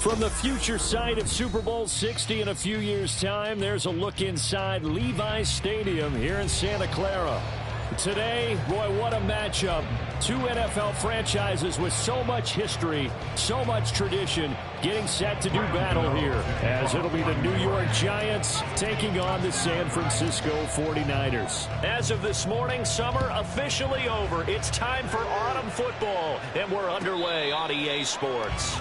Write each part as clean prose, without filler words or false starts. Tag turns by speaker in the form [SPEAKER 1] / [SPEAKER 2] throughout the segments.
[SPEAKER 1] From the future site of Super Bowl 60 in a few years' time, there's a look inside Levi's Stadium here in Santa Clara. Today, boy, what a matchup. Two NFL franchises with so much history, so much tradition, getting set to do battle here, as it'll be the New York Giants taking on the San Francisco 49ers. As of this morning, summer officially over. It's time for autumn football, and we're underway on EA Sports.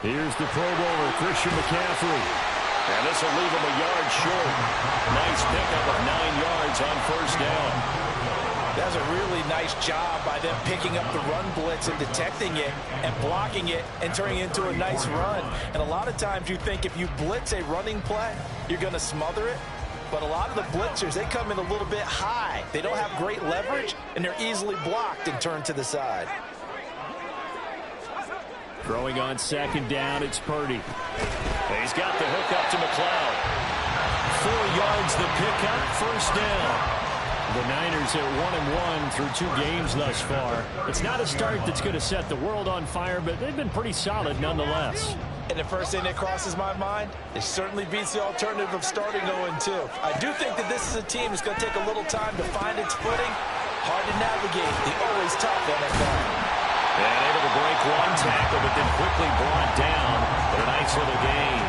[SPEAKER 1] Here's the Pro Bowler, Christian McCaffrey. And this will leave him a yard short. Nice pickup of 9 yards on first down.
[SPEAKER 2] That's a really nice job by them picking up the run blitz and detecting it and blocking it and turning it into a nice run. And a lot of times you think if you blitz a running play, you're going to smother it. But a lot of the blitzers, they come in a little bit high. They don't have great leverage, and they're easily blocked and turned to the side.
[SPEAKER 1] Throwing on second down, it's Purdy. He's got the hook up to McLeod. 4 yards the pickup, first down. The Niners are 1-1 through 2 games thus far. It's not a start that's going to set the world on fire, but they've been pretty solid nonetheless.
[SPEAKER 2] And the first thing that crosses my mind, it certainly beats the alternative of starting 0-2. I do think that this is a team that's going to take a little time to find its footing. Hard to navigate the always tough NFL.
[SPEAKER 1] And able to break one tackle, but then quickly brought down. But a nice little gain.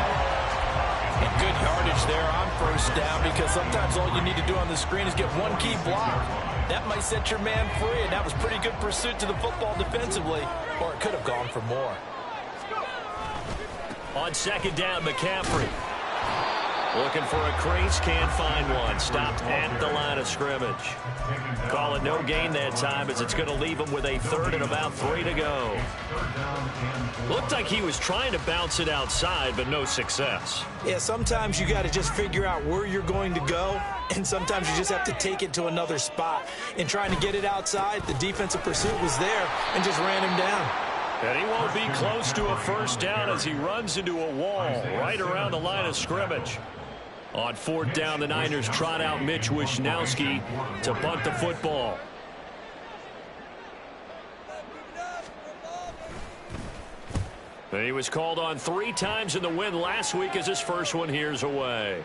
[SPEAKER 2] And good yardage there on first down, because sometimes all you need to do on the screen is get one key block. That might set your man free, and that was pretty good pursuit to the football defensively, or it could have gone for more.
[SPEAKER 1] On second down, McCaffrey. Looking for a crease, can't find one. Stopped at the line of scrimmage. Call it no gain that time, as it's going to leave him with a third and about 3 to go. Looked like he was trying to bounce it outside, but no success.
[SPEAKER 2] Yeah, sometimes you got to just figure out where you're going to go, and sometimes you just have to take it to another spot. In trying to get it outside, the defensive pursuit was there and just ran him down.
[SPEAKER 1] And he won't be close to a first down as he runs into a wall right around the line of scrimmage. On fourth down, the Niners trot out Mitch Wishnowski to bunt the football. He was called on 3 times in the win last week, as his first one here's away.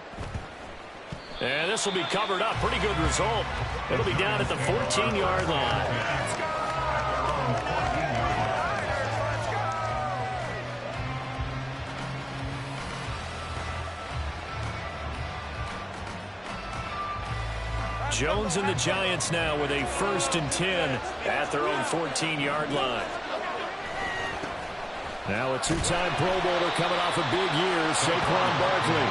[SPEAKER 1] And this will be covered up. Pretty good result. It'll be down at the 14-yard line. Jones and the Giants now with a 1st and 10 at their own 14-yard line. Now a 2-time Pro Bowler coming off a big year, Saquon Barkley.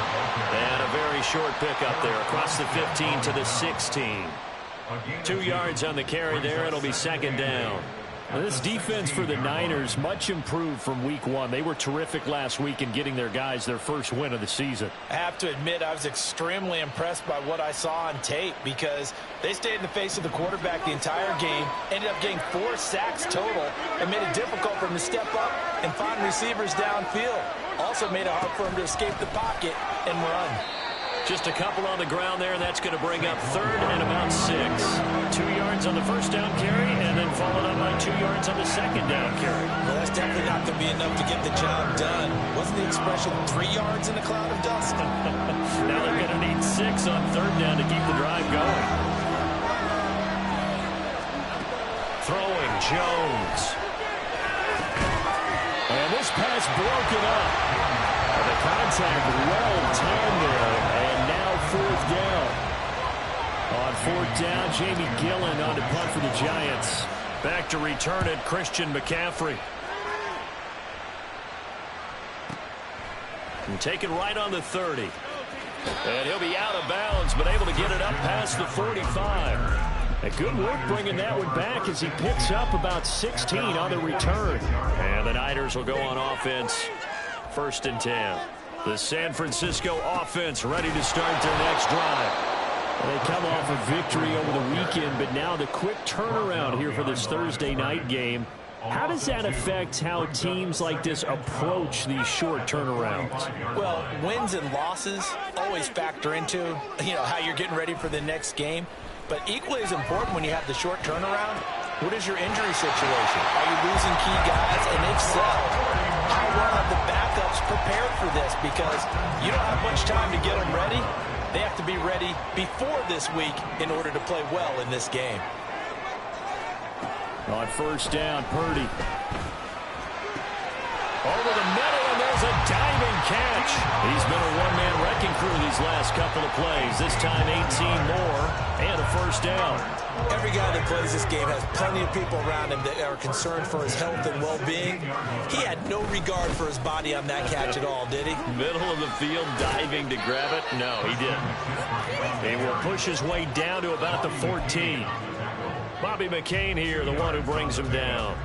[SPEAKER 1] And a very short pickup there across the 15 to the 16. 2 yards on the carry there. It'll be second down. Now, this defense for the Niners much improved from week 1. They were terrific last week in getting their guys their first win of the season.
[SPEAKER 2] I have to admit, I was extremely impressed by what I saw on tape, because they stayed in the face of the quarterback the entire game, ended up getting 4 sacks total, and made it difficult for him to step up and find receivers downfield. Also made it hard for him to escape the pocket and run.
[SPEAKER 1] Just a couple on the ground there, and that's going to bring up 3rd and about 6. 2 yards on the first down carry, and then followed up by 2 yards on the second down carry.
[SPEAKER 2] Well, that's definitely not going to be enough to get the job done. Wasn't the expression 3 yards in a cloud of dust?
[SPEAKER 1] Now they're going to need 6 on 3rd down to keep the drive going. Throwing, Jones. And this pass broken up. The contact well timed there, and now 4th down. On 4th down, Jamie Gillen on to punt for the Giants. Back to return it, Christian McCaffrey. And taken right on the 30. And he'll be out of bounds, but able to get it up past the 45. And good work bringing that one back as he picks up about 16 on the return. And the Niners will go on offense. 1st and 10. The San Francisco offense ready to start their next drive. They come off a victory over the weekend, but now the quick turnaround here for this Thursday night game. How does that affect how teams like this approach these short turnarounds?
[SPEAKER 2] Well, wins and losses always factor into, how you're getting ready for the next game. But equally as important when you have the short turnaround, what is your injury situation? Are you losing key guys? And if so, how well have the backups prepared for this? Because you don't have much time to get them ready. They have to be ready before this week in order to play well in this game.
[SPEAKER 1] On first down, Purdy. Over the middle, and there's a diving catch. He's been a one-man wrecking crew these last couple of plays. This time 18 more and a first down.
[SPEAKER 2] Every guy that plays this game has plenty of people around him that are concerned for his health and well-being. He had no regard for his body on that catch at all, did he?
[SPEAKER 1] Middle of the field, diving to grab it? No, he didn't. He will push his way down to about the 14. Bobby McCain here, the one who brings him down.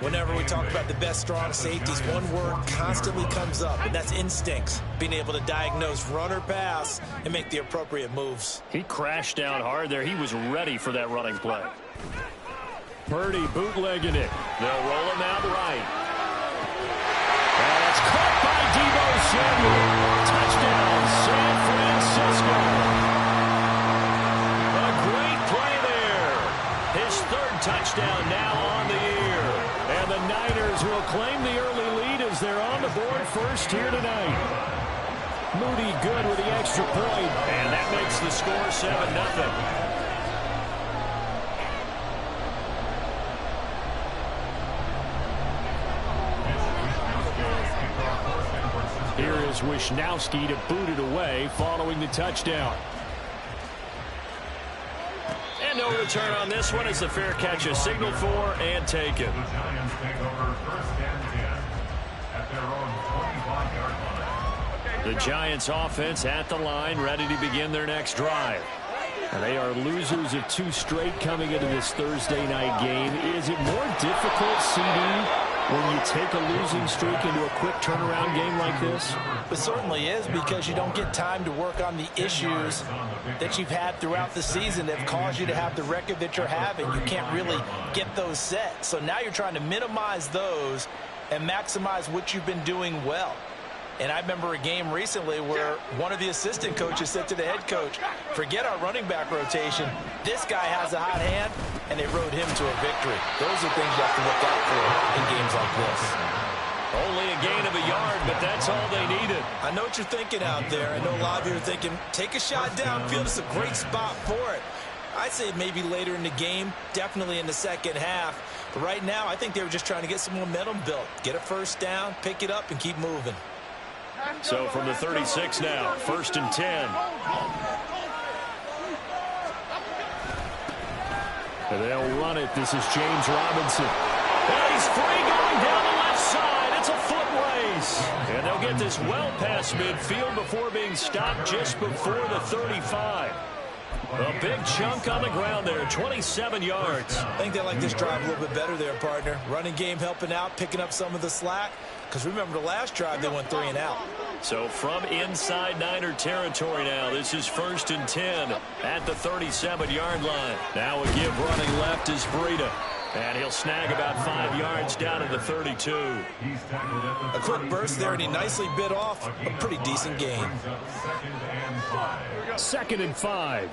[SPEAKER 2] Whenever we talk about the best strong safeties, one word constantly comes up, and that's instincts. Being able to diagnose run or pass and make the appropriate moves.
[SPEAKER 1] He crashed down hard there. He was ready for that running play. Purdy bootlegging it. They'll roll him out right. And it's caught by Deebo Samuel. Touchdown, San Francisco. His third touchdown now on the year. And the Niners will claim the early lead as they're on the board first here tonight. Moody good with the extra point, and that makes the score 7-0. Here is Wisnowski to boot it away following the touchdown. And no return on this one as the fair catch is signaled for and taken. The Giants offense at the line, ready to begin their next drive. And they are losers of 2 straight coming into this Thursday night game. Is it more difficult, CD, when you take a losing streak into a quick turnaround game like this?
[SPEAKER 2] It certainly is, because you don't get time to work on the issues that you've had throughout the season that have caused you to have the record that you're having. You can't really get those set. So now you're trying to minimize those and maximize what you've been doing well. And I remember a game recently where one of the assistant coaches said to the head coach, forget our running back rotation. This guy has a hot hand, and they rode him to a victory. Those are things you have to look out for in games like this.
[SPEAKER 1] Only a gain of a yard, but that's all they needed.
[SPEAKER 2] I know what you're thinking out there. I know a lot of you are thinking, take a shot downfield. It's a great spot for it. I'd say maybe later in the game, definitely in the second half. But right now, I think they were just trying to get some momentum built. Get a first down, pick it up, and keep moving.
[SPEAKER 1] So from the 36 now, 1st and 10. And they'll run it. This is James Robinson. And he's free going down the left side. It's a foot race. And they'll get this well past midfield before being stopped just before the 35. A big chunk on the ground there, 27 yards.
[SPEAKER 2] I think they like this drive a little bit better there, partner. Running game helping out, picking up some of the slack. Because remember the last drive, they went 3 and out.
[SPEAKER 1] So from inside Niner territory now, this is 1st and 10 at the 37-yard line. Now a give running left is Breida. And he'll snag about 5 yards down at the 32.
[SPEAKER 2] A quick burst there, and he nicely bit off a pretty decent gain.
[SPEAKER 1] 2nd and 5.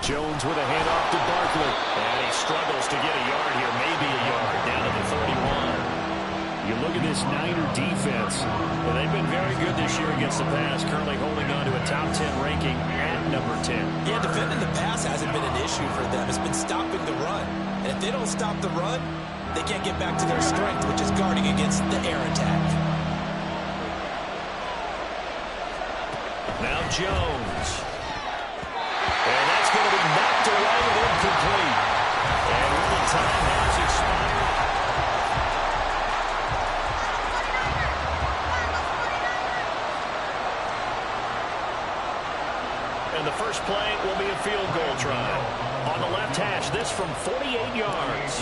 [SPEAKER 1] Jones with a handoff to Barkley. And he struggles to get a yard here, maybe a yard, down to the 31. You look at this Niner defense. Well, they've been very good this year against the pass, currently holding on to a top 10 ranking at number 10.
[SPEAKER 2] Yeah, defending the pass hasn't been an issue for them. It's been stopping the run. And if they don't stop the run, they can't get back to their strength, which is guarding against the air attack.
[SPEAKER 1] Now Jones. And that's going to be knocked away and incomplete. And the time has expired. And the first play will be a field goal try. On the left hash, this from 48 yards.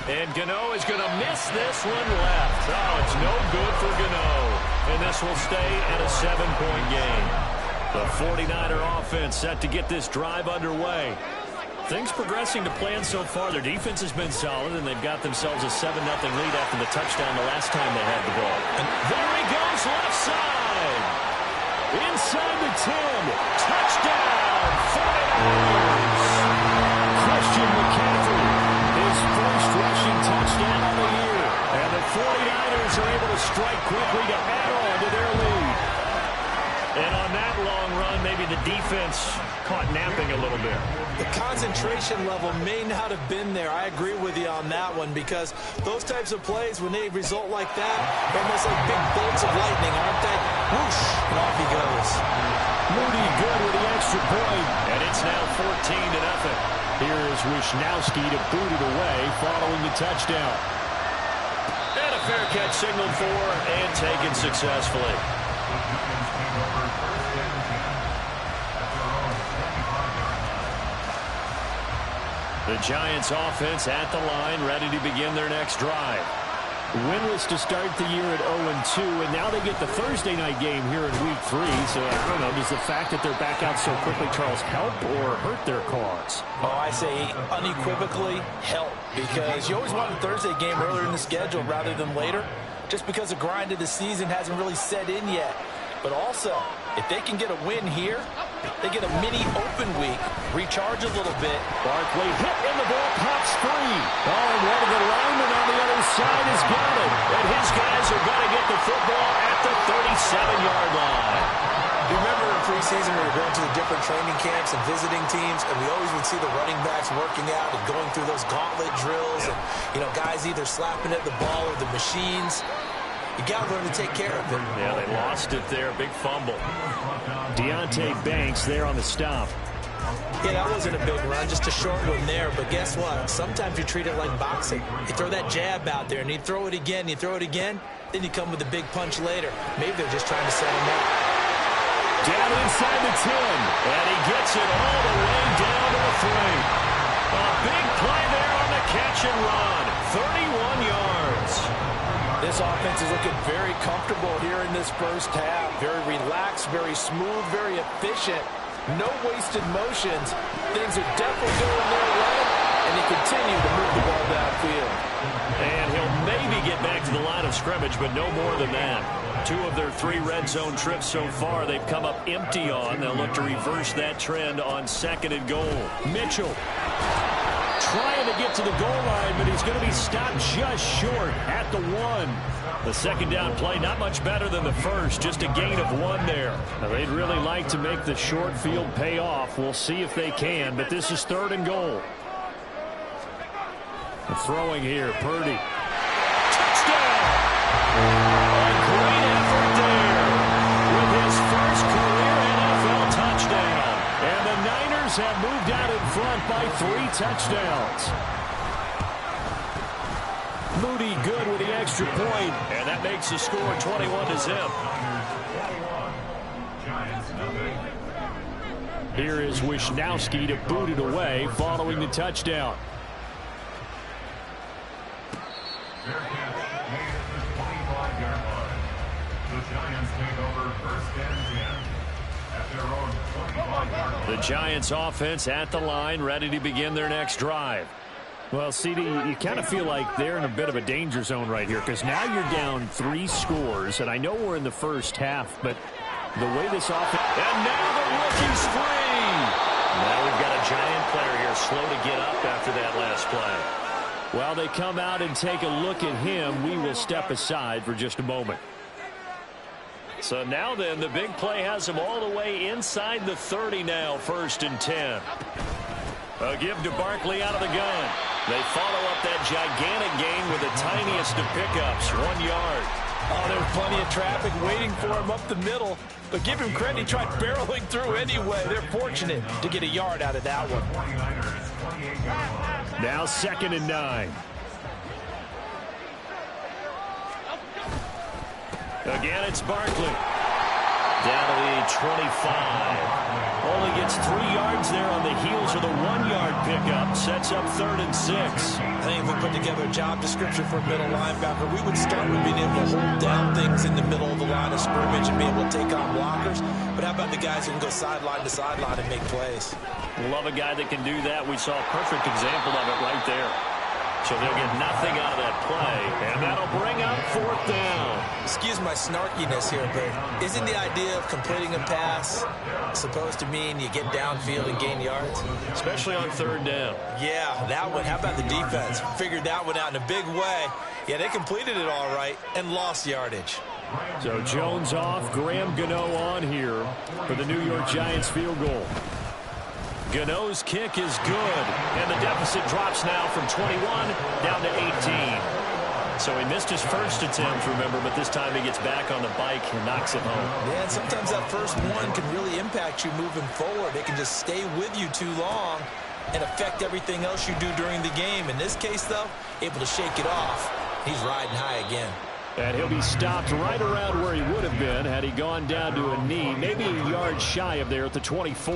[SPEAKER 1] And Gano is going to miss this one left. Oh, it's no good for Gano. And this will stay at a 7-point game. The 49er offense set to get this drive underway. Things progressing to plan so far. Their defense has been solid, and they've got themselves a 7-0 lead after the touchdown the last time they had the ball. And there he goes, left side. Inside the 10. Touchdown, 49ers. Christian McCaffrey, his first rushing touchdown of the year. And the 49ers are able to strike quickly to add on to their lead. And on that long run, maybe the defense caught napping a little bit.
[SPEAKER 2] The concentration level may not have been there. I agree with you on that one, because those types of plays, when they result like that, they're almost like big bolts of lightning, aren't they? Whoosh, and off he goes.
[SPEAKER 1] Moody good with the extra point, and it's now 14-0. Here is Wishnowski to boot it away following the touchdown. And a fair catch signaled for and taken successfully. The Giants offense at the line, ready to begin their next drive. Winless to start the year at 0-2, and now they get the Thursday night game here in Week 3. So, I don't know, does the fact that they're back out so quickly, Charles, help or hurt their cause?
[SPEAKER 2] Oh, I say unequivocally help, because you always want a Thursday game earlier in the schedule rather than later, just because the grind of the season hasn't really set in yet. But also, if they can get a win here, they get a mini open week, recharge a little bit.
[SPEAKER 1] Barkley hit and the ball pops free. Oh, and one of the linemen on the other side has got it. And his guys are going to get the football at the 37-yard line.
[SPEAKER 2] You remember in preseason we were going to the different training camps and visiting teams, and we always would see the running backs working out and going through those gauntlet drills, and, you know, guys either slapping at the ball or the machines. You got to learn to take care of it.
[SPEAKER 1] Yeah, they lost it there. Big fumble. Deontay Banks there on the stop.
[SPEAKER 2] Yeah, that wasn't a big run, just a short one there. But guess what? Sometimes you treat it like boxing. You throw that jab out there, and you throw it again, you throw it again, then you come with a big punch later. Maybe they're just trying to set him up.
[SPEAKER 1] Down inside the 10, and he gets it all the way down to the 3. A big play there on the catch and run. 31 yards.
[SPEAKER 2] This offense is looking very comfortable here in this first half. Very relaxed, very smooth, very efficient. No wasted motions. Things are definitely going their way, and they continue to move the ball downfield.
[SPEAKER 1] And he'll maybe get back to the line of scrimmage, but no more than that. 2 of their 3 red zone trips so far, they've come up empty on. They'll look to reverse that trend on 2nd and goal. Mitchell trying to get to the goal line, but he's going to be stopped just short at the 1. The second down play, not much better than the first, just a gain of 1 there. Now, they'd really like to make the short field pay off. We'll see if they can, but this is 3rd and goal. The throwing here, Purdy. Touchdown! A great effort there with his first career NFL touchdown. And the Niners have moved out in front by 3 touchdowns. Moody good with the extra point, and that makes the score 21-0. Here is Wishnowski to boot it away following the touchdown. The Giants offense at the line, ready to begin their next drive. Well, CD, you kind of feel like they're in a bit of a danger zone right here, because now you're down 3 scores, and I know we're in the first half, but the way this offense... And now the rookie's free! Now we've got a Giant player here slow to get up after that last play. While they come out and take a look at him, we will step aside for just a moment. So now then, the big play has him all the way inside the 30 now, 1st and 10. A give to Barkley out of the gun. They follow up that gigantic gain with the tiniest of pickups, 1 yard.
[SPEAKER 2] Oh, there's plenty of traffic waiting for him up the middle. But give him credit, he tried barreling through anyway. They're fortunate to get a yard out of that one.
[SPEAKER 1] Now 2nd and 9. Again, it's Barkley. Down to the 25. Only gets 3 yards there on the heels of the 1-yard pickup. Sets up 3rd and 6.
[SPEAKER 2] I think if we put together a job description for a middle linebacker, we would start with being able to hold down things in the middle of the line of scrimmage and be able to take on blockers. But how about the guys who can go sideline to sideline and make plays?
[SPEAKER 1] Love a guy that can do that. We saw a perfect example of it right there. So they'll get nothing out of that play, and that'll bring up 4th down.
[SPEAKER 2] Excuse my snarkiness here, but isn't the idea of completing a pass supposed to mean you get downfield and gain yards?
[SPEAKER 1] Especially on 3rd down.
[SPEAKER 2] Yeah, that one. How about the defense? Figured that one out in a big way. Yeah, they completed it all right and lost yardage.
[SPEAKER 1] So Jones off, Graham Gano on here for the New York Giants field goal. Gano's kick is good, and the deficit drops now from 21 down to 18. So he missed his first attempt, remember, but this time he gets back on the bike and knocks it home.
[SPEAKER 2] Yeah, and sometimes that first one can really impact you moving forward. It can just stay with you too long and affect everything else you do during the game. In this case, though, able to shake it off. He's riding high again.
[SPEAKER 1] And he'll be stopped right around where he would have been had he gone down to a knee, maybe a yard shy of there at the 24.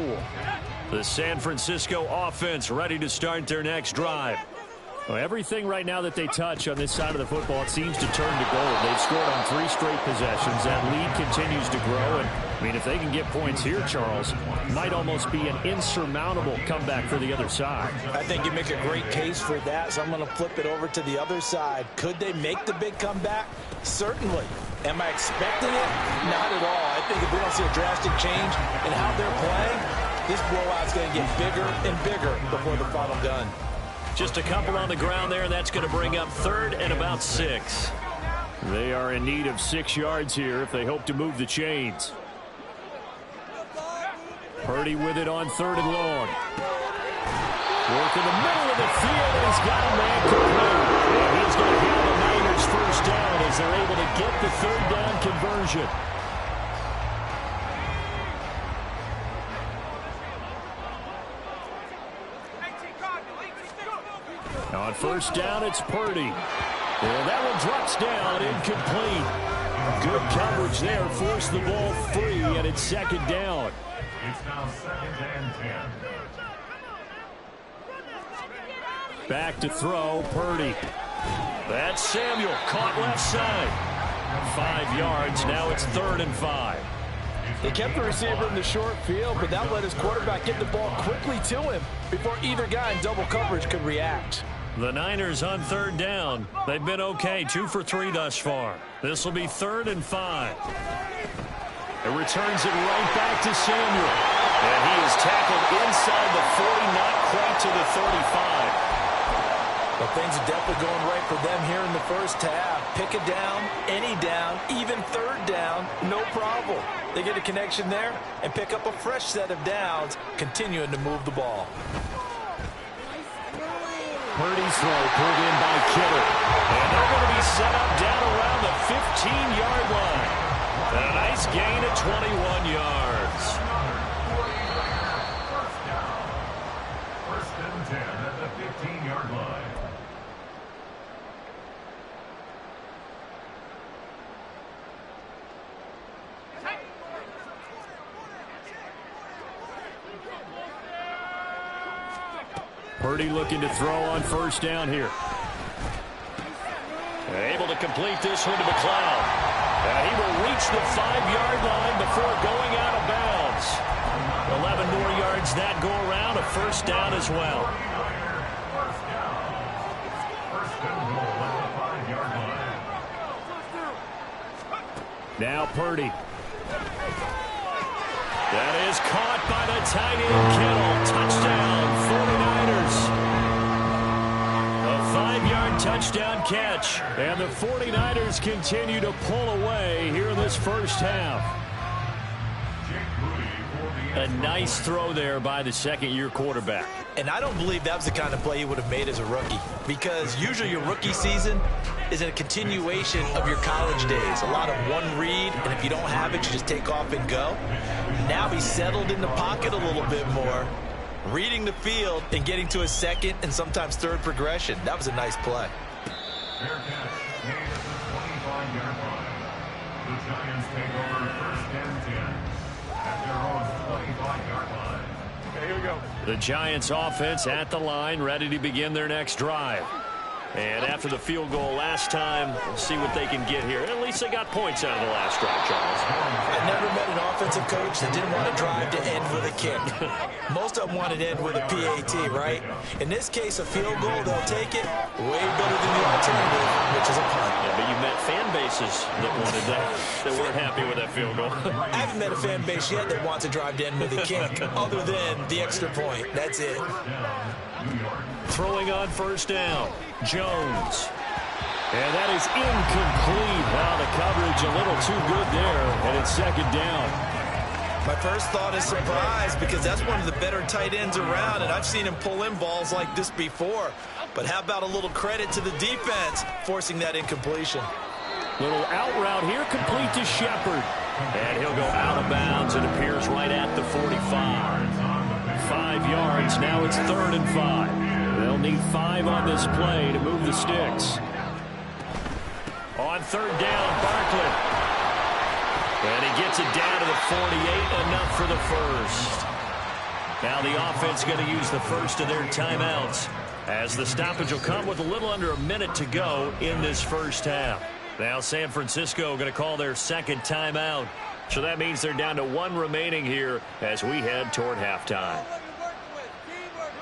[SPEAKER 1] The San Francisco offense ready to start their next drive. Well, everything right now that they touch on this side of the football, it seems to turn to gold. They've scored on 3 straight possessions. That lead continues to grow. And, I mean, if they can get points here, Charles, might almost be an insurmountable comeback for the other side.
[SPEAKER 2] I think you make a great case for that, so I'm going to flip it over to the other side. Could they make the big comeback? Certainly. Am I expecting it? Not at all. I think if we don't see a drastic change in how they're playing, this blowout's going to get bigger and bigger before the final gun.
[SPEAKER 1] Just a couple on the ground there, and that's going to bring up 3rd and about 6. They are in need of 6 yards here if they hope to move the chains. Purdy with it on 3rd and long. Work in the middle of the field, and he's got a man complete. And he's going to have the Niners first down as they're able to get the 3rd down conversion. On 1st down, it's Purdy. And that one drops down, incomplete. Good coverage there, forced the ball free, and it's 2nd down.
[SPEAKER 3] It's now 2nd and 10.
[SPEAKER 1] Back to throw, Purdy. That's Samuel, caught left side. 5 yards, now it's 3rd and 5.
[SPEAKER 2] They kept the receiver in the short field, but that let his quarterback get the ball quickly to him before either guy in double coverage could react.
[SPEAKER 1] The Niners on 3rd down. They've been okay, 2 for 3 thus far. This will be 3rd and 5. It returns it right back to Samuel. And he is tackled inside the 40, not quite to the 35.
[SPEAKER 2] But things are definitely going right for them here in the first half. Pick a down, any down, even 3rd down, no problem. They get a connection there and pick up a fresh set of downs, continuing to move the ball.
[SPEAKER 1] Purdy's throw pulled in by Kittle. And they're going to be set up down around the 15-yard line. And a nice gain of 21 yards.
[SPEAKER 3] First and 10 at the 15-yard line.
[SPEAKER 1] Purdy looking to throw on 1st down here. Able to complete this one to McLeod. And he will reach the 5-yard line before going out of bounds. 11 more yards that go around, a 1st down as well.
[SPEAKER 3] First and goal at the 5-yard line.
[SPEAKER 1] Now Purdy. That is caught by the tight end Kittle. Touchdown, 49ers. A 5-yard touchdown catch. And the 49ers continue to pull away here in this first half. A nice throw there by the 2nd-year quarterback.
[SPEAKER 2] And I don't believe that was the kind of play he would have made as a rookie, because usually your rookie season is a continuation of your college days. A lot of one read, and if you don't have it, you just take off and go. Now he's settled in the pocket a little bit more, reading the field and getting to a 2nd and sometimes 3rd progression. That was a nice play.
[SPEAKER 3] Fair catch made at the 25-yard line. The Giants take over first and 10 at their own 25-yard line.
[SPEAKER 2] Okay, here we go.
[SPEAKER 1] The Giants offense at the line, ready to begin their next drive. And after the field goal last time, we'll see what they can get here. At least they got points out of the last drive, Charles.
[SPEAKER 2] I never met an offensive coach that didn't want to drive to end with a kick. Most of them wanted to end with a PAT, right? In this case, a field goal, they'll take it way better than the alternative, which is a punt.
[SPEAKER 1] Yeah, but you met fan bases that wanted that weren't happy with that field goal.
[SPEAKER 2] I haven't met a fan base yet that wants to drive to end with a kick, other than the extra point. That's it.
[SPEAKER 1] Throwing on first down, Jones. And that is incomplete. Wow, the coverage a little too good there, and it's second down.
[SPEAKER 2] My first thought is surprise, because that's one of the better tight ends around, and I've seen him pull in balls like this before. But how about a little credit to the defense forcing that incompletion?
[SPEAKER 1] Little out route here, complete to Shepard. And he'll go out of bounds. It appears right at the 45. 5 yards. Now it's 3rd and 5. They'll need 5 on this play to move the sticks. On 3rd down, Barkley. And he gets it down to the 48, enough for the first. Now the offense going to use the first of their timeouts, as the stoppage will come with a little under a minute to go in this first half. Now San Francisco going to call their second timeout. So that means they're down to 1 remaining here as we head toward halftime.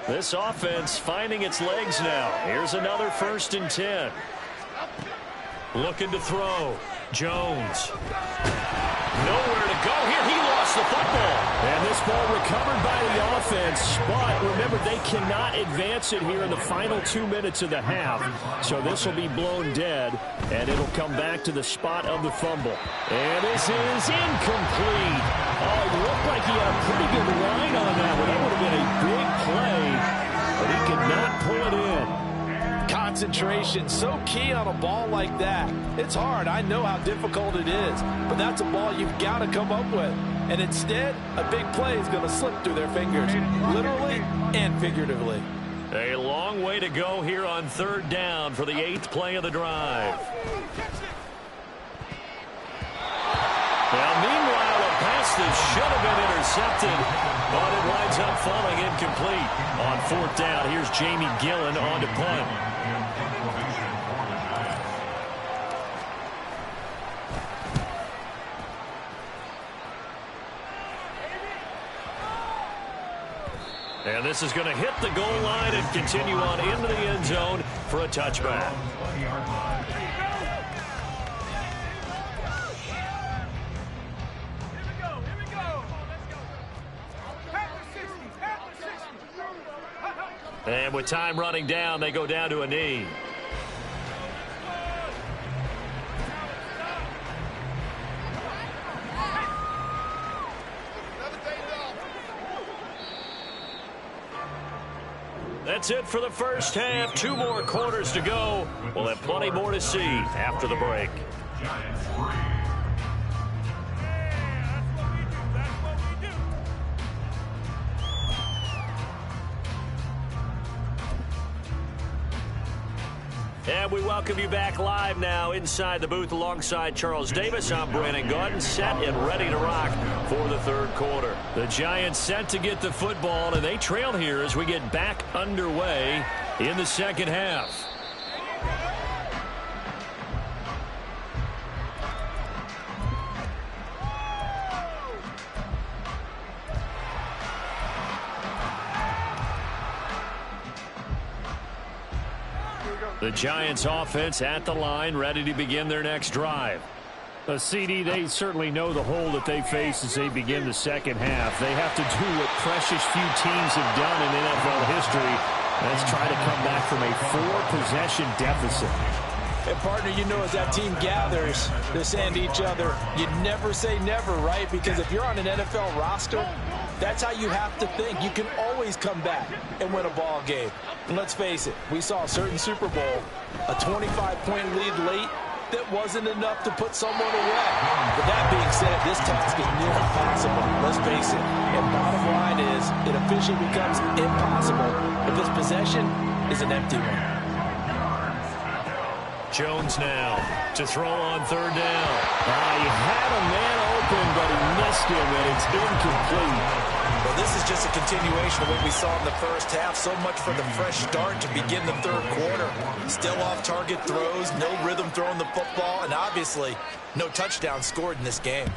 [SPEAKER 1] This offense finding its legs now. Here's another 1st and 10. Looking to throw. Jones. Nowhere to go here. He lost the football. And this ball recovered by the offense. But remember, they cannot advance it here in the final 2 minutes of the half. So this will be blown dead. And it'll come back to the spot of the fumble. And this is incomplete. Oh, it looked like he had a pretty good line on that one. That would have been a big play. But he could not pull it in.
[SPEAKER 2] Concentration, so key on a ball like that. It's hard. I know how difficult it is, but that's a ball you've got to come up with. And instead, a big play is going to slip through their fingers, literally and figuratively.
[SPEAKER 1] A long way to go here on 3rd down for the 8th play of the drive. Now, meanwhile, a pass that should have been intercepted, but it winds up falling incomplete. On 4th down, here's Jamie Gillen on to punt. And this is going to hit the goal line and continue on into the end zone for a touchback. And with time running down, they go down to a knee. That's it for the first half. 2 more quarters to go. We'll have plenty more to see after the break. And we welcome you back live now inside the booth alongside Charles Davis. I'm Brandon Gordon, set and ready to rock for the 3rd quarter. The Giants set to get the football, and they trail here as we get back underway in the 2nd half. The Giants offense at the line, ready to begin their next drive. CD, they certainly know the hole that they face as they begin the 2nd half. They have to do what precious few teams have done in NFL history. Let's try to come back from a 4-possession deficit.
[SPEAKER 2] And partner, you know, as that team gathers, they're saying to each other, you never say never, right? Because if you're on an NFL roster, that's how you have to think. You can always come back and win a ball game. And let's face it, we saw a certain Super Bowl, a 25-point lead late that wasn't enough to put someone away. But that being said, this task is near impossible. Let's face it. And bottom line is, it officially becomes impossible if this possession is an empty one.
[SPEAKER 1] Jones now to throw on third down. He had a man open, but he missed him, and it's incomplete.
[SPEAKER 2] Well, this is just a continuation of what we saw in the first half. So much for the fresh start to begin the third quarter. Still off-target throws, no rhythm throwing the football, and obviously no touchdown scored in this game.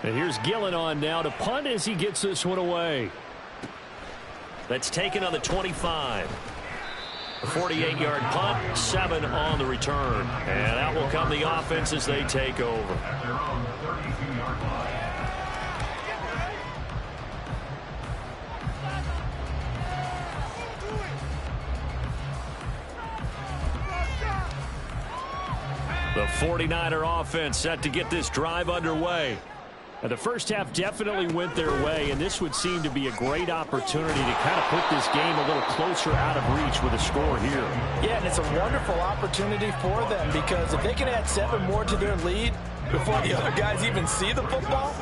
[SPEAKER 1] And here's Gillen on now to punt as he gets this one away. That's taken on the 25. A 48-yard punt, 7 on the return. And out will come the offense as they take over.
[SPEAKER 3] At their own 32-yard line.
[SPEAKER 1] The 49er offense set to get this drive underway. And the first half definitely went their way, and this would seem to be a great opportunity to kind of put this game a little closer out of reach with a score here.
[SPEAKER 2] Yeah, and it's a wonderful opportunity for them, because if they can add 7 more to their lead before the other guys even see the football,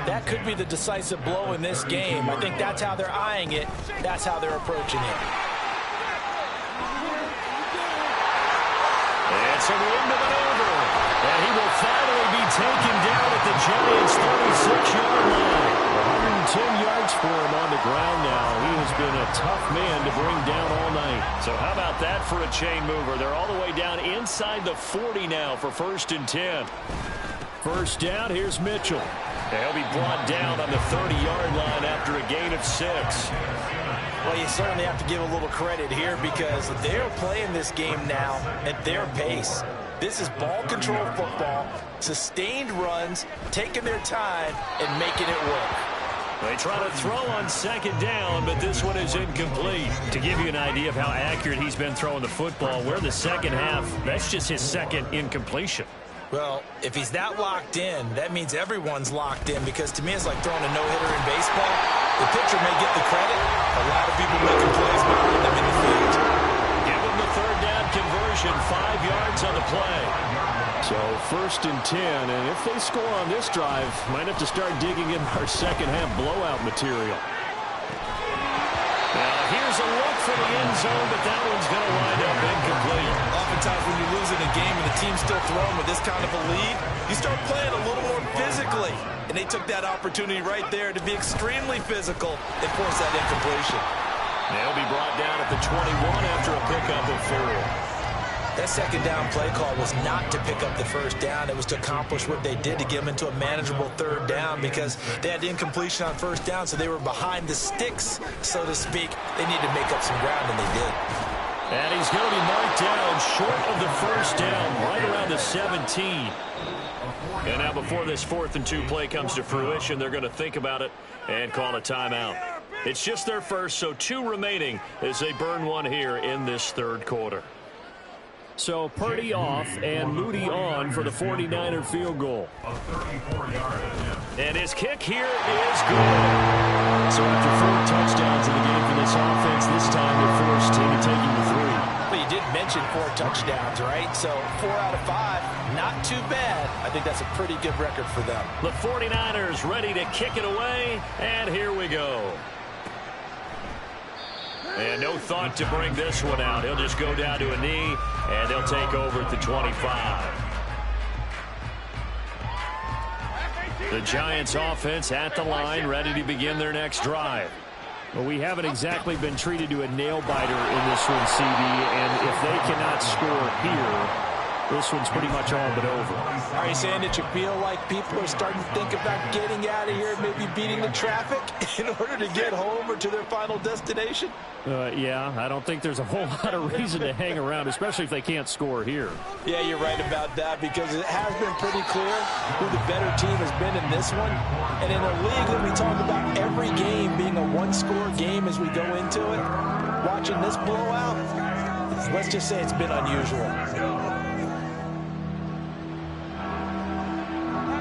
[SPEAKER 2] that could be the decisive blow in this game. I think that's how they're eyeing it. That's how they're approaching it.
[SPEAKER 1] It's a window maneuver, and he will finally be taken down at the Giants' 36-yard line. 110 yards for him on the ground now. He has been a tough man to bring down all night. So how about that for a chain mover? They're all the way down inside the 40 now for 1st and 10. First down, here's Mitchell. He'll be brought down on the 30-yard line after a gain of 6.
[SPEAKER 2] Well, you certainly have to give a little credit here, because they're playing this game now at their pace. This is ball control football, sustained runs, taking their time, and making it work.
[SPEAKER 1] They try to throw on 2nd down, but this one is incomplete. To give you an idea of how accurate he's been throwing the football, we're in the second half. That's just his 2nd incompletion.
[SPEAKER 2] Well, if he's that locked in, that means everyone's locked in, because to me it's like throwing a no-hitter in baseball. The pitcher may get the credit. A lot of people making plays behind them in the field.
[SPEAKER 1] Give him the 3rd down conversion, 5 yards on the play. So 1st and 10, and if they score on this drive, might have to start digging in our second half blowout material. Now here's a look for the end zone, but that one's going to wind up incomplete.
[SPEAKER 2] Oftentimes when you lose in a game and the team's still throwing with this kind of a lead, you start playing a little more physically. And they took that opportunity right there to be extremely physical and force that incompletion.
[SPEAKER 1] They'll be brought down at the 21 after a pickup of 4.
[SPEAKER 2] That 2nd down play call was not to pick up the 1st down. It was to accomplish what they did, to get them into a manageable 3rd down, because they had incompletion on 1st down, so they were behind the sticks, so to speak. They needed to make up some ground, and they did.
[SPEAKER 1] And he's going to be marked down short of the 1st down, right around the 17. And now before this 4th and 2 play comes to fruition, they're going to think about it and call a timeout. It's just their first, so 2 remaining as they burn one here in this 3rd quarter. So Purdy off and Moody on for the 49er field goal.
[SPEAKER 3] A 34-yard attempt.
[SPEAKER 1] And his kick here is good. So after 4 touchdowns in the game for this offense, this time they're forced into taking the 3.
[SPEAKER 2] Well, you did mention 4 touchdowns, right? So 4 out of 5, not too bad. I think that's a pretty good record for them.
[SPEAKER 1] The 49ers ready to kick it away, and here we go. And no thought to bring this one out. He'll just go down to a knee, and they'll take over at the 25. The Giants offense at the line, ready to begin their next drive. Well, we haven't exactly been treated to a nail-biter in this one, CD, and if they cannot score here, this one's pretty much all but over.
[SPEAKER 2] Are you saying that you feel like people are starting to think about getting out of here, maybe beating the traffic in order to get home or to their final destination?
[SPEAKER 1] Yeah, I don't think there's a whole lot of reason to hang around, especially if they can't score here.
[SPEAKER 2] Yeah, you're right about that, because it has been pretty clear who the better team has been in this one. And in a league that we talk about every game being a one-score game as we go into it, watching this blowout, let's just say it's been unusual.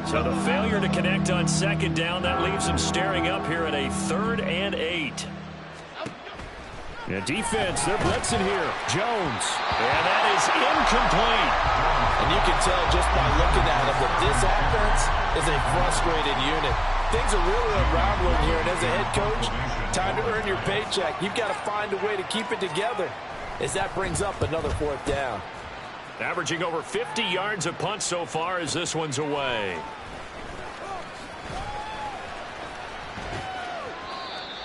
[SPEAKER 1] So the failure to connect on 2nd down, that leaves them staring up here at a 3rd and 8. Yeah, defense, they're blitzing here. Jones. And that is incomplete.
[SPEAKER 2] And you can tell just by looking at him that this offense is a frustrated unit. Things are really unraveling here, and as a head coach, time to earn your paycheck. You've got to find a way to keep it together as that brings up another 4th down.
[SPEAKER 1] Averaging over 50 yards a punt so far as this one's away.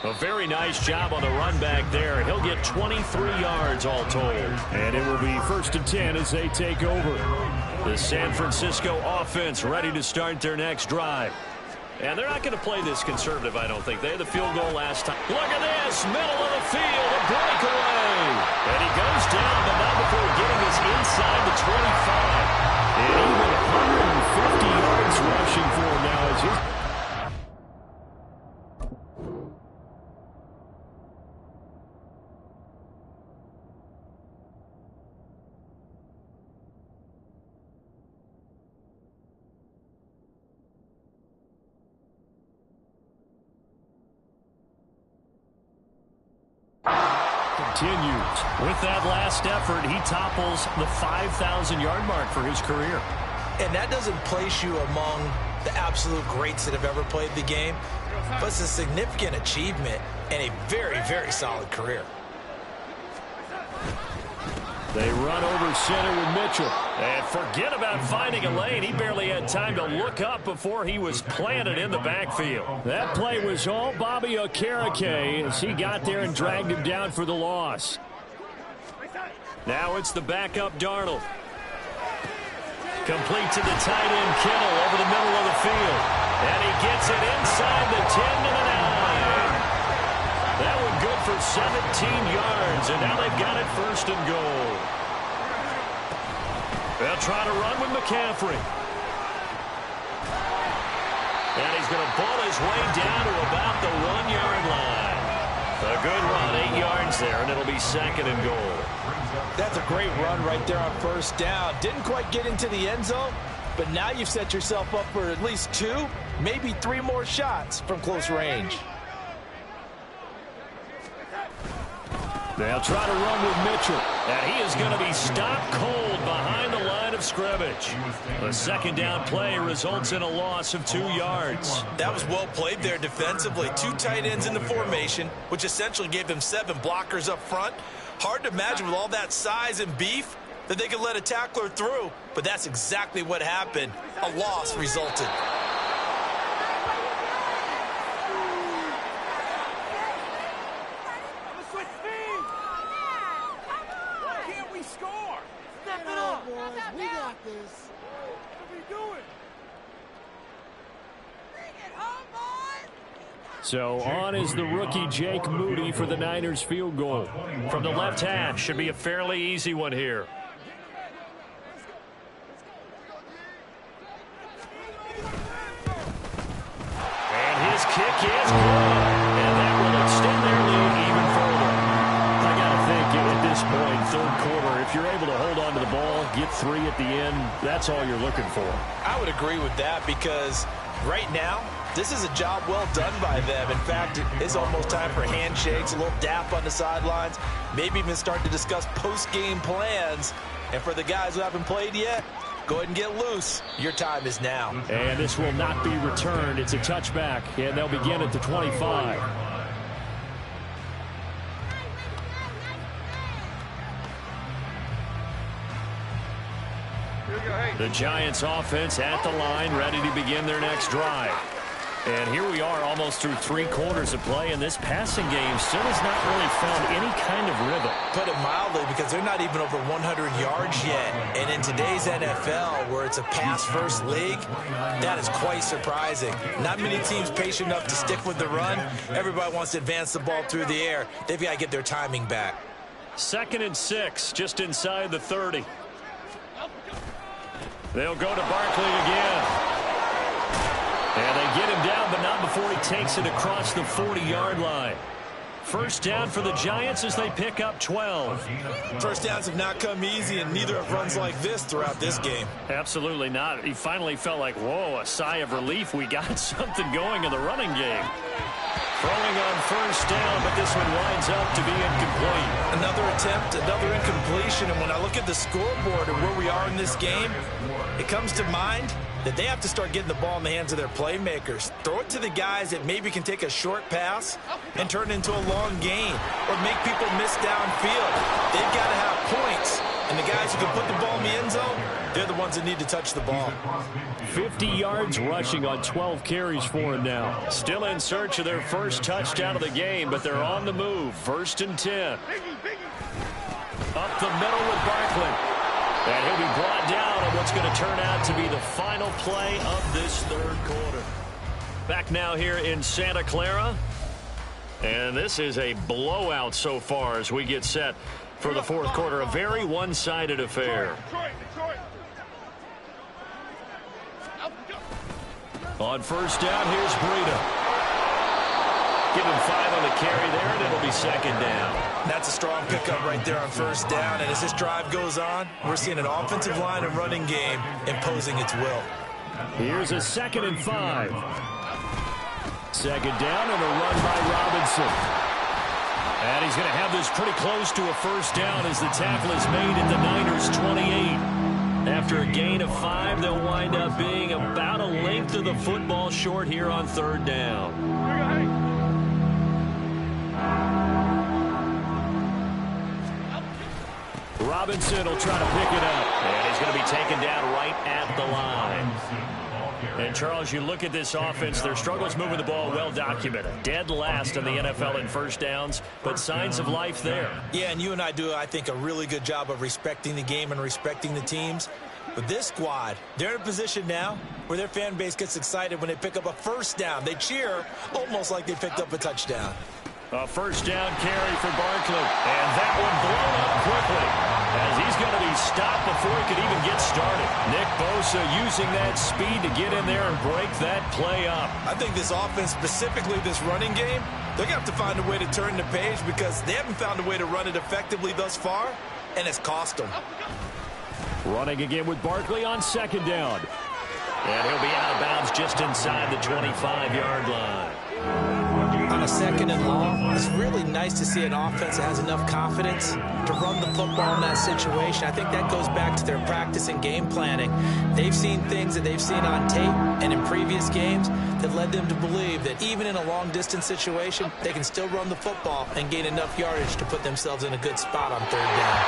[SPEAKER 1] A very nice job on the run back there. He'll get 23 yards all told. And it will be 1st and 10 as they take over. The San Francisco offense ready to start their next drive. And they're not going to play this conservative, I don't think. They had the field goal last time. Look at this, middle of the field, a breakaway. And he goes down, but not before getting us inside the 25. And even 150 yards rushing for him now as his... Continues. With that last effort, he topples the 5,000-yard mark for his career.
[SPEAKER 2] And that doesn't place you among the absolute greats that have ever played the game, but it's a significant achievement and a very, very solid career.
[SPEAKER 1] They run over center with Mitchell. And forget about finding a lane. He barely had time to look up before he was planted in the backfield. That play was all Bobby Okereke as he got there and dragged him down for the loss. Now it's the backup Darnold. Complete to the tight end Kittle over the middle of the field. And he gets it inside the 10 to the 9. That one good for 17 yards, and now they've got it 1st and goal. They'll try to run with McCaffrey. And he's going to ball his way down to about the 1-yard line. A good run, 8 yards there, and it'll be 2nd and goal.
[SPEAKER 2] That's a great run right there on 1st down. Didn't quite get into the end zone, but now you've set yourself up for at least 2, maybe 3 more shots from close range.
[SPEAKER 1] They'll try to run with Mitchell, and he is going to be stopped cold behind the line of scrimmage. The 2nd down play results in a loss of 2 yards.
[SPEAKER 2] That was well played there defensively. 2 tight ends in the formation, which essentially gave them 7 blockers up front. Hard to imagine with all that size and beef that they could let a tackler through, but that's exactly what happened. A loss resulted.
[SPEAKER 1] So on is the rookie Jake Moody for the Niners field goal. From the left hash, should be a fairly easy one here. And his kick is good. And that will extend their lead even further. I got to think at this point, 3rd quarter, if you're able to hold on to the ball, get 3 at the end, that's all you're looking for.
[SPEAKER 2] I would agree with that because right now, this is a job well done by them. In fact, it's almost time for handshakes, a little dap on the sidelines, maybe even start to discuss post-game plans. And for the guys who haven't played yet, go ahead and get loose. Your time is now.
[SPEAKER 1] And this will not be returned. It's a touchback, and they'll begin at the 25. The Giants offense at the line, ready to begin their next drive. And here we are almost through 3 quarters of play, and this passing game still has not really found any kind of rhythm.
[SPEAKER 2] Put it mildly, because they're not even over 100 yards yet. And in today's NFL, where it's a pass-first league, that is quite surprising. Not many teams patient enough to stick with the run. Everybody wants to advance the ball through the air. They've got to get their timing back.
[SPEAKER 1] 2nd and 6, just inside the 30. They'll go to Barkley again. And they get him down, but not before he takes it across the 40-yard line. 1st down for the Giants as they pick up 12.
[SPEAKER 2] 1st downs have not come easy, and neither have runs like this throughout this game.
[SPEAKER 1] Absolutely not. He finally felt like, whoa, a sigh of relief. We got something going in the running game. Throwing on 1st down, but this one winds up to be incomplete.
[SPEAKER 2] Another attempt, another incompletion, and when I look at the scoreboard and where we are in this game, it comes to mind that they have to start getting the ball in the hands of their playmakers. Throw it to the guys that maybe can take a short pass and turn it into a long gain or make people miss downfield. They've got to have points And the guys who can put the ball in the end zone, they're the ones that need to touch the ball.
[SPEAKER 1] 50 yards rushing on 12 carries for him now. Still in search of their first touchdown of the game, but they're on the move. 1st and 10. Up the middle with Barkley. And he'll be brought down on what's going to turn out to be the final play of this third quarter. Back now here in Santa Clara. And this is a blowout so far as we get set for the fourth quarter. A very one-sided affair. On first down, here's Breida. Give him 5 on the carry there, and it'll be 2nd down.
[SPEAKER 2] That's a strong pickup right there on first down. And as this drive goes on, we're seeing an offensive line and running game imposing its will.
[SPEAKER 1] Here's a 2nd and 5. 2nd down and a run by Robinson. And he's going to have this pretty close to a first down as the tackle is made at the Niners' 28. After a gain of 5, they'll wind up being about a length of the football short here on 3rd down. Robinson will try to pick it up. And he's going to be taken down right at the line. And, Charles, you look at this offense, their struggles moving the ball well documented. Dead last in the NFL in first downs, but signs of life there.
[SPEAKER 2] Yeah, and you and I do, I think, a really good job of respecting the game and respecting the teams. But this squad, they're in a position now where their fan base gets excited when they pick up a first down. They cheer almost like they picked up a touchdown.
[SPEAKER 1] A first down carry for Barkley. And that one blown up quickly as he's going to be stopped before he could even get started. Nick Bosa using that speed to get in there and break that play up.
[SPEAKER 2] I think this offense, specifically this running game, they're going to have to find a way to turn the page because they haven't found a way to run it effectively thus far, and it's cost them.
[SPEAKER 1] Running again with Barkley on 2nd down. And he'll be out of bounds just inside the 25-yard line.
[SPEAKER 2] On a 2nd and long, it's really nice to see an offense that has enough confidence to run the football in that situation. I think that goes back to their practice and game planning. They've seen things that they've seen on tape and in previous games that led them to believe that even in a long-distance situation, they can still run the football and gain enough yardage to put themselves in a good spot on 3rd down.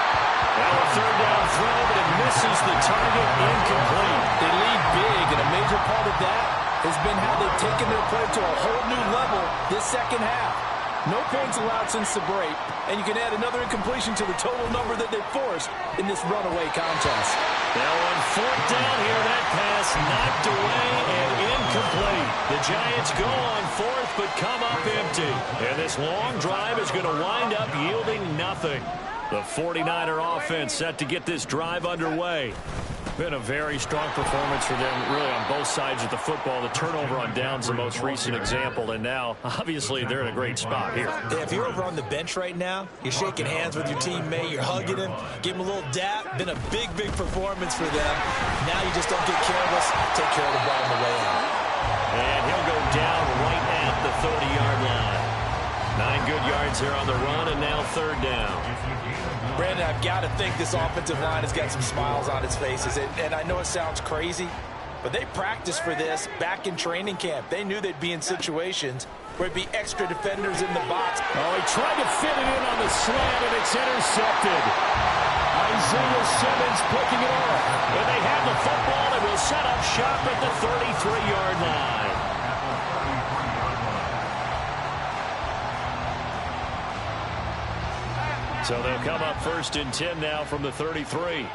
[SPEAKER 1] Now a 3rd down throw, but it misses the target, incomplete.
[SPEAKER 4] They lead big, and a major part of that has been how they've taken their play to a whole new level this second half. No points allowed since the break, and you can add another incompletion to the total number that they forced in this runaway contest.
[SPEAKER 1] Now on 4th down here, that pass knocked away and incomplete. The Giants go on 4th, but come up empty. And this long drive is going to wind up yielding nothing. The 49er offense set to get this drive underway. Been a very strong performance for them, really, on both sides of the football. The turnover on downs the most recent example, and now, obviously, they're in a great spot here.
[SPEAKER 2] Yeah, if you're over on the bench right now, you're shaking hands with your teammate, you're hugging him, give him a little dap. Been a big, big performance for them. Now you just don't get careless, take care of the ball on the way out.
[SPEAKER 1] And he'll go down right at the 30-yard line. 9 good yards here on the run, and now 3rd down.
[SPEAKER 2] Brandon, I've got to think this offensive line has got some smiles on its faces. And I know it sounds crazy, but they practiced for this back in training camp. They knew they'd be in situations where it'd be extra defenders in the box.
[SPEAKER 1] Oh, he tried to fit it in on the slant, and it's intercepted. Isaiah Simmons picking it off. And they have the football and will set up shop at the 33-yard line. So they'll come up 1st and 10 now from the 33.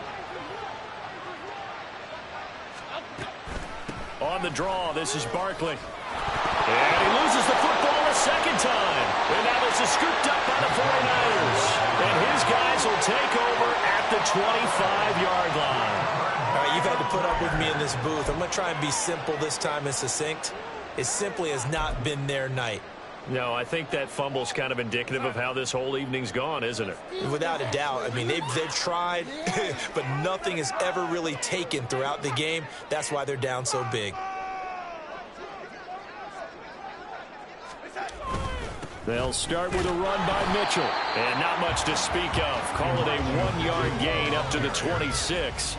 [SPEAKER 1] On the draw, this is Barkley. And he loses the football a 2nd time. And now this is scooped up by the 49ers. And his guys will take over at the 25-yard line.
[SPEAKER 2] All right, you've had to put up with me in this booth. I'm going to try and be simple this time and succinct. It simply has not been their night.
[SPEAKER 1] No, I think that fumble's kind of indicative of how this whole evening's gone, isn't it?
[SPEAKER 2] Without a doubt. I mean, they've tried, but nothing is ever really taken throughout the game. That's why they're down so big.
[SPEAKER 1] They'll start with a run by Mitchell. And not much to speak of. Call it a 1-yard gain up to the 26.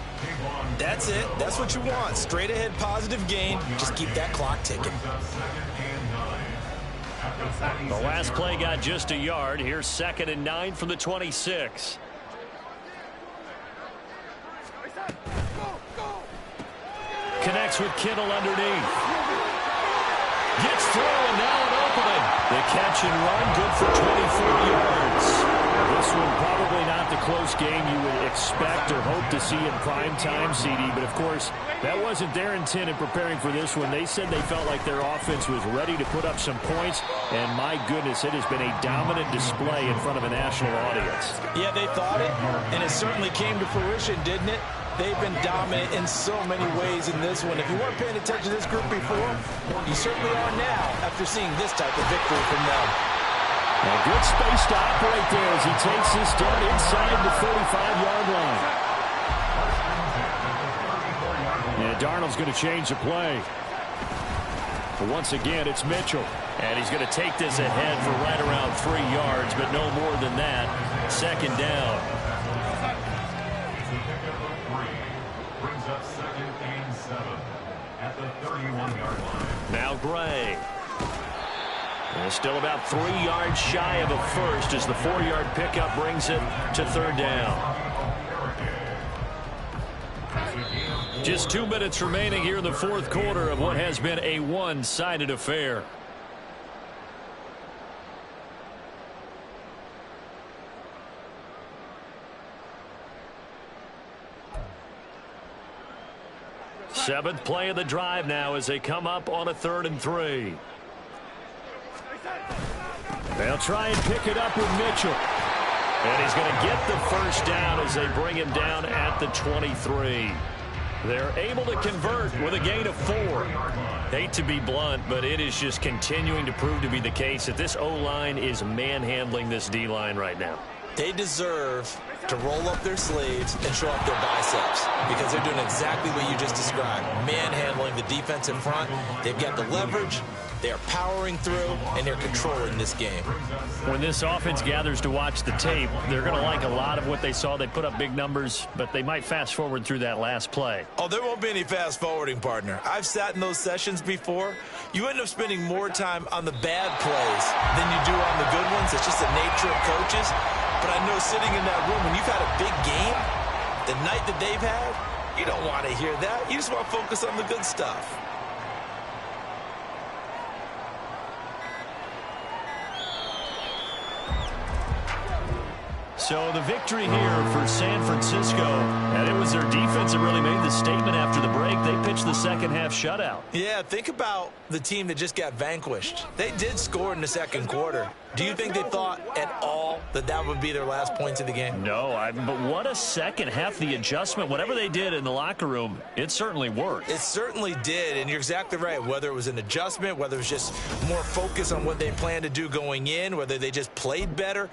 [SPEAKER 2] That's it. That's what you want. Straight ahead positive gain. Just keep that clock ticking.
[SPEAKER 1] The last play got just a yard. Here's 2nd and 9 from the 26. connects with Kittle underneath. Gets through, and now an opening. The catch and run, good for 24 yards. This one probably not the close game you would expect or hope to see in prime time, CD. But, of course, that wasn't their intent in preparing for this one. They said they felt like their offense was ready to put up some points. And, my goodness, it has been a dominant display in front of a national audience.
[SPEAKER 2] Yeah, they thought it, and it certainly came to fruition, didn't it? They've been dominant in so many ways in this one. If you weren't paying attention to this group before, you certainly are now after seeing this type of victory from them.
[SPEAKER 1] A good space to operate there as he takes this down inside the 35-yard line. And Darnold's going to change the play. But once again, it's Mitchell. And he's going to take this ahead for right around 3 yards, but no more than that. Second down.
[SPEAKER 3] Brings up 2nd and 7 at the 31-yard line.
[SPEAKER 1] Now Gray. And still about 3 yards shy of a first as the 4-yard pickup brings it to third down. Just 2 minutes remaining here in the fourth quarter of what has been a one-sided affair. Seventh play of the drive now as they come up on a 3rd and 3. They'll try and pick it up with Mitchell. And he's going to get the first down as they bring him down at the 23. They're able to convert with a gain of 4. Hate to be blunt, but it is just continuing to prove to be the case that this O-line is manhandling this D-line right now.
[SPEAKER 2] They deserve to roll up their sleeves and show up their biceps because they're doing exactly what you just described. Manhandling the defense in front. They've got the leverage. They're powering through, and they're controlling this game.
[SPEAKER 1] When this offense gathers to watch the tape, they're going to like a lot of what they saw. They put up big numbers, but they might fast forward through that last play.
[SPEAKER 2] Oh, there won't be any fast forwarding, partner. I've sat in those sessions before. You end up spending more time on the bad plays than you do on the good ones. It's just the nature of coaches. But I know sitting in that room, when you've had a big game, the night that they've had, you don't want to hear that. You just want to focus on the good stuff.
[SPEAKER 1] So the victory here for San Francisco, and it was their defense that really made the statement after the break. They pitched the second half shutout.
[SPEAKER 2] Yeah, think about the team that just got vanquished. They did score in the second quarter. Do you think they thought at all that that would be their last points of the game?
[SPEAKER 1] No, but what a second half. The adjustment, whatever they did in the locker room, it certainly worked.
[SPEAKER 2] It certainly did, and you're exactly right. Whether it was an adjustment, whether it was just more focus on what they planned to do going in, whether they just played better.